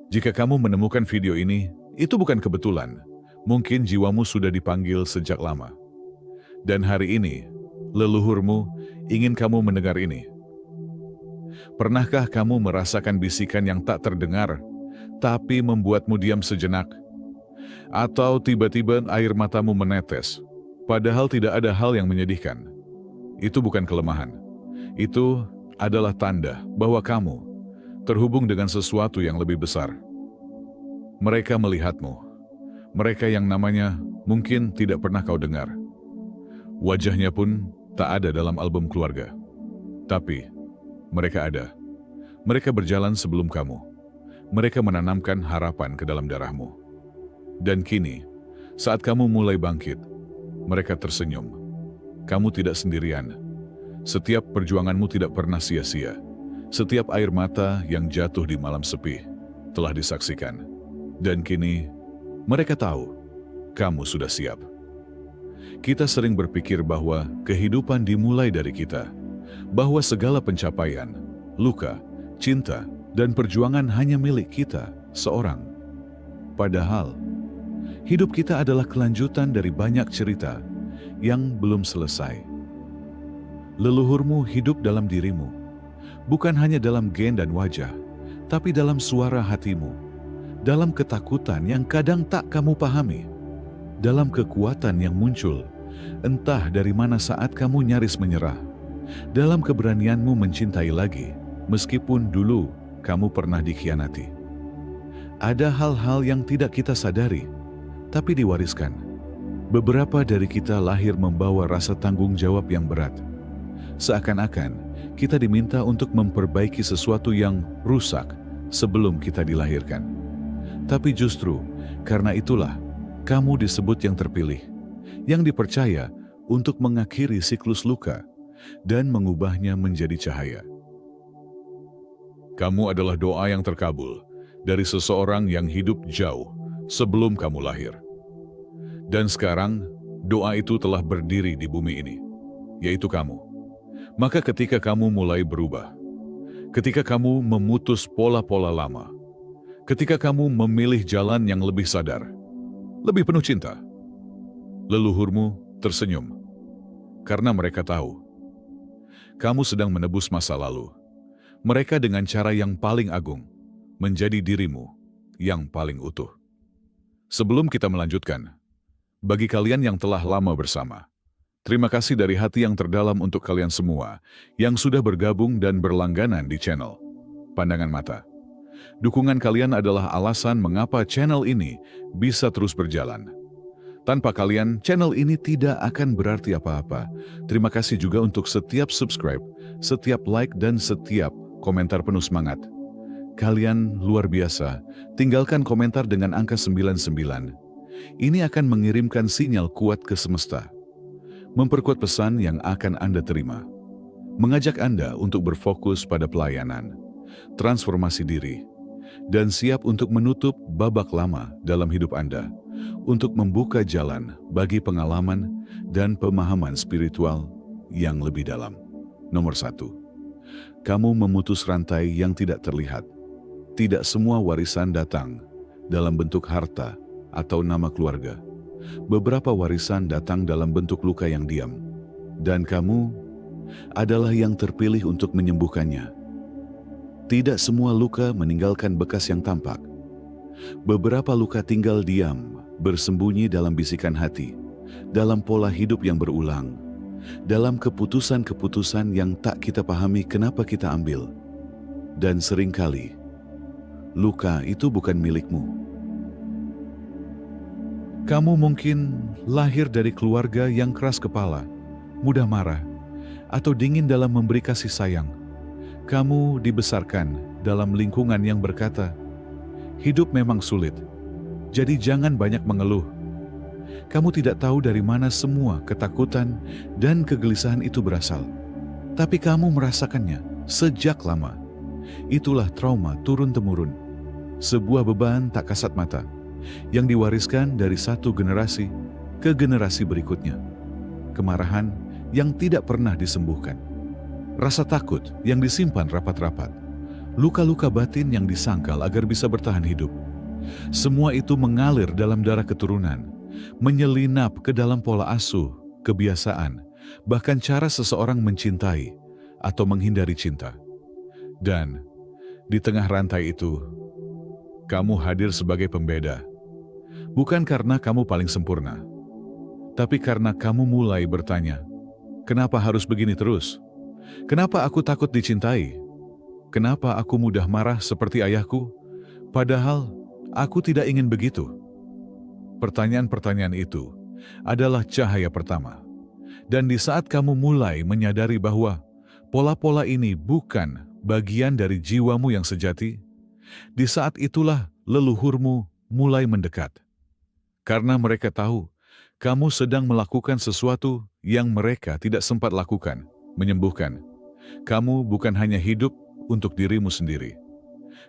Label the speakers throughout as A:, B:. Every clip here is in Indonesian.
A: Jika kamu menemukan video ini, itu bukan kebetulan. Mungkin jiwamu sudah dipanggil sejak lama. Dan hari ini, leluhurmu ingin kamu mendengar ini. Pernahkah kamu merasakan bisikan yang tak terdengar, tapi membuatmu diam sejenak? Atau tiba-tiba air matamu menetes, padahal tidak ada hal yang menyedihkan? Itu bukan kelemahan. Itu adalah tanda bahwa kamu terhubung dengan sesuatu yang lebih besar. Mereka melihatmu. Mereka yang namanya mungkin tidak pernah kau dengar. Wajahnya pun tak ada dalam album keluarga. Tapi mereka ada. Mereka berjalan sebelum kamu. Mereka menanamkan harapan ke dalam darahmu. Dan kini, saat kamu mulai bangkit, mereka tersenyum. Kamu tidak sendirian. Setiap perjuanganmu tidak pernah sia-sia. Setiap air mata yang jatuh di malam sepi telah disaksikan. Dan kini, mereka tahu kamu sudah siap. Kita sering berpikir bahwa kehidupan dimulai dari kita, bahwa segala pencapaian, luka, cinta, dan perjuangan hanya milik kita seorang. Padahal, hidup kita adalah kelanjutan dari banyak cerita yang belum selesai. Leluhurmu hidup dalam dirimu, bukan hanya dalam gen dan wajah, tapi dalam suara hatimu, dalam ketakutan yang kadang tak kamu pahami, dalam kekuatan yang muncul, entah dari mana saat kamu nyaris menyerah, dalam keberanianmu mencintai lagi, meskipun dulu kamu pernah dikhianati. Ada hal-hal yang tidak kita sadari, tapi diwariskan. Beberapa dari kita lahir membawa rasa tanggung jawab yang berat. Seakan-akan kita diminta untuk memperbaiki sesuatu yang rusak sebelum kita dilahirkan. Tapi justru karena itulah kamu disebut yang terpilih, yang dipercaya untuk mengakhiri siklus luka dan mengubahnya menjadi cahaya. Kamu adalah doa yang terkabul dari seseorang yang hidup jauh sebelum kamu lahir. Dan sekarang, doa itu telah berdiri di bumi ini, yaitu kamu. Maka ketika kamu mulai berubah, ketika kamu memutus pola-pola lama, ketika kamu memilih jalan yang lebih sadar, lebih penuh cinta, leluhurmu tersenyum, karena mereka tahu kamu sedang menebus masa lalu. Mereka dengan cara yang paling agung, menjadi dirimu yang paling utuh. Sebelum kita melanjutkan, bagi kalian yang telah lama bersama, terima kasih dari hati yang terdalam untuk kalian semua yang sudah bergabung dan berlangganan di channel Pandangan Mata. Dukungan kalian adalah alasan mengapa channel ini bisa terus berjalan. Tanpa kalian, channel ini tidak akan berarti apa-apa. Terima kasih juga untuk setiap subscribe, setiap like, dan setiap komentar penuh semangat. Kalian luar biasa. Tinggalkan komentar dengan angka 99. Ini akan mengirimkan sinyal kuat ke semesta, memperkuat pesan yang akan Anda terima, mengajak Anda untuk berfokus pada pelayanan, transformasi diri, dan siap untuk menutup babak lama dalam hidup Anda, untuk membuka jalan bagi pengalaman dan pemahaman spiritual yang lebih dalam. Nomor 1, kamu memutus rantai yang tidak terlihat. Tidak semua warisan datang dalam bentuk harta atau nama keluarga. Beberapa warisan datang dalam bentuk luka yang diam, dan kamu adalah yang terpilih untuk menyembuhkannya. Tidak semua luka meninggalkan bekas yang tampak. Beberapa luka tinggal diam, bersembunyi dalam bisikan hati, dalam pola hidup yang berulang, dalam keputusan-keputusan yang tak kita pahami kenapa kita ambil. Dan seringkali, luka itu bukan milikmu. Kamu mungkin lahir dari keluarga yang keras kepala, mudah marah, atau dingin dalam memberi kasih sayang. Kamu dibesarkan dalam lingkungan yang berkata, hidup memang sulit, jadi jangan banyak mengeluh. Kamu tidak tahu dari mana semua ketakutan dan kegelisahan itu berasal. Tapi kamu merasakannya sejak lama. Itulah trauma turun-temurun, sebuah beban tak kasat mata, yang diwariskan dari satu generasi ke generasi berikutnya. Kemarahan yang tidak pernah disembuhkan, rasa takut yang disimpan rapat-rapat, luka-luka batin yang disangkal agar bisa bertahan hidup. Semua itu mengalir dalam darah keturunan, menyelinap ke dalam pola asuh, kebiasaan, bahkan cara seseorang mencintai atau menghindari cinta. Dan di tengah rantai itu, kamu hadir sebagai pembeda. Bukan karena kamu paling sempurna, tapi karena kamu mulai bertanya, kenapa harus begini terus? Kenapa aku takut dicintai? Kenapa aku mudah marah seperti ayahku? Padahal aku tidak ingin begitu. Pertanyaan-pertanyaan itu adalah cahaya pertama. Dan di saat kamu mulai menyadari bahwa pola-pola ini bukan bagian dari jiwamu yang sejati, di saat itulah leluhurmu mulai mendekat. Karena mereka tahu kamu sedang melakukan sesuatu yang mereka tidak sempat lakukan, menyembuhkan. Kamu bukan hanya hidup untuk dirimu sendiri.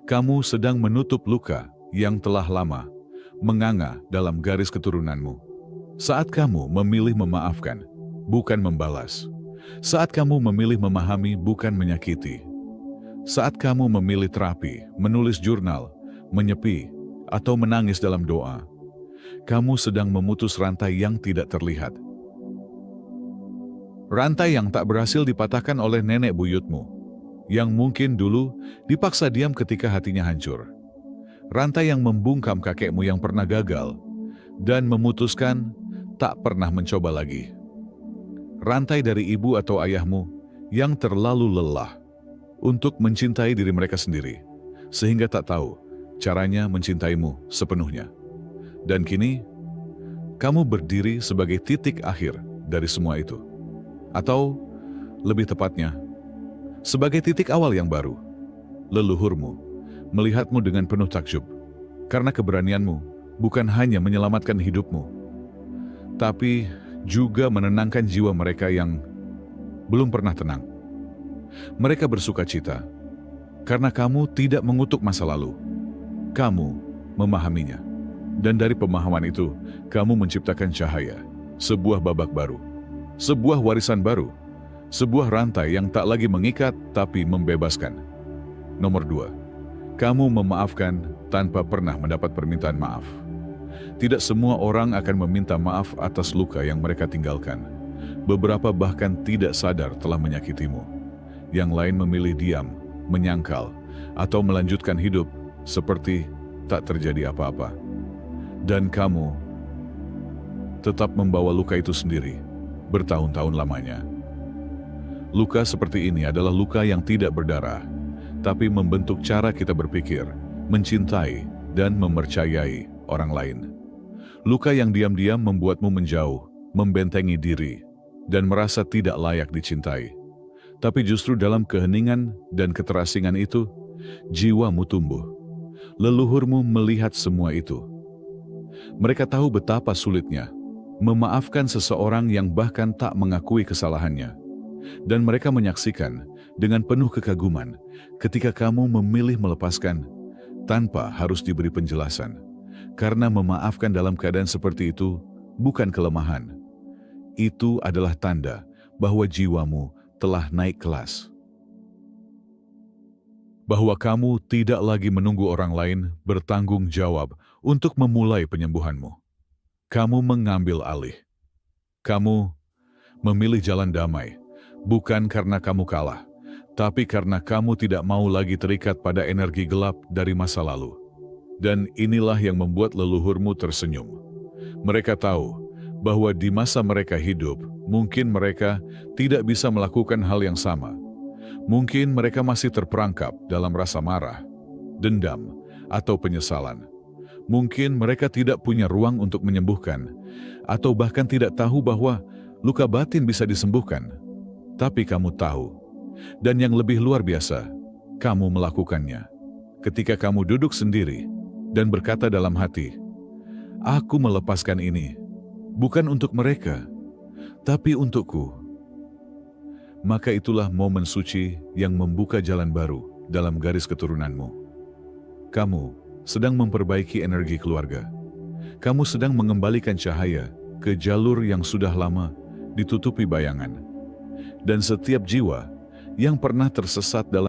A: Kamu sedang menutup luka yang telah lama menganga dalam garis keturunanmu. Saat kamu memilih memaafkan, bukan membalas. Saat kamu memilih memahami, bukan menyakiti. Saat kamu memilih terapi, menulis jurnal, menyepi, atau menangis dalam doa, kamu sedang memutus rantai yang tidak terlihat. Rantai yang tak berhasil dipatahkan oleh nenek buyutmu, yang mungkin dulu dipaksa diam ketika hatinya hancur. Rantai yang membungkam kakekmu yang pernah gagal dan memutuskan tak pernah mencoba lagi. Rantai dari ibu atau ayahmu yang terlalu lelah untuk mencintai diri mereka sendiri, sehingga tak tahu caranya mencintaimu sepenuhnya. Dan kini, kamu berdiri sebagai titik akhir dari semua itu. Atau, lebih tepatnya, sebagai titik awal yang baru. Leluhurmu melihatmu dengan penuh takjub, karena keberanianmu bukan hanya menyelamatkan hidupmu, tapi juga menenangkan jiwa mereka yang belum pernah tenang. Mereka bersuka cita, karena kamu tidak mengutuk masa lalu. Kamu memahaminya. Dan dari pemahaman itu, kamu menciptakan cahaya, sebuah babak baru, sebuah warisan baru, sebuah rantai yang tak lagi mengikat tapi membebaskan. Nomor 2, kamu memaafkan tanpa pernah mendapat permintaan maaf. Tidak semua orang akan meminta maaf atas luka yang mereka tinggalkan. Beberapa bahkan tidak sadar telah menyakitimu. Yang lain memilih diam, menyangkal, atau melanjutkan hidup seperti tak terjadi apa-apa. Dan kamu tetap membawa luka itu sendiri, bertahun-tahun lamanya. Luka seperti ini adalah luka yang tidak berdarah, tapi membentuk cara kita berpikir, mencintai, dan mempercayai orang lain. Luka yang diam-diam membuatmu menjauh, membentengi diri, dan merasa tidak layak dicintai. Tapi justru dalam keheningan dan keterasingan itu, jiwamu tumbuh. Leluhurmu melihat semua itu. Mereka tahu betapa sulitnya memaafkan seseorang yang bahkan tak mengakui kesalahannya. Dan mereka menyaksikan dengan penuh kekaguman ketika kamu memilih melepaskan tanpa harus diberi penjelasan. Karena memaafkan dalam keadaan seperti itu bukan kelemahan. Itu adalah tanda bahwa jiwamu telah naik kelas. Bahwa kamu tidak lagi menunggu orang lain bertanggung jawab untuk memulai penyembuhanmu. Kamu mengambil alih. Kamu memilih jalan damai, bukan karena kamu kalah, tapi karena kamu tidak mau lagi terikat pada energi gelap dari masa lalu. Dan inilah yang membuat leluhurmu tersenyum. Mereka tahu bahwa di masa mereka hidup, mungkin mereka tidak bisa melakukan hal yang sama. Mungkin mereka masih terperangkap dalam rasa marah, dendam, atau penyesalan. Mungkin mereka tidak punya ruang untuk menyembuhkan, atau bahkan tidak tahu bahwa luka batin bisa disembuhkan. Tapi kamu tahu, dan yang lebih luar biasa, kamu melakukannya. Ketika kamu duduk sendiri dan berkata dalam hati, "Aku melepaskan ini, bukan untuk mereka, tapi untukku." Maka itulah momen suci yang membuka jalan baru dalam garis keturunanmu. Kamu sedang memperbaiki energi keluarga. Kamu sedang mengembalikan cahaya ke jalur yang sudah lama ditutupi bayangan. Dan setiap jiwa yang pernah tersesat dalam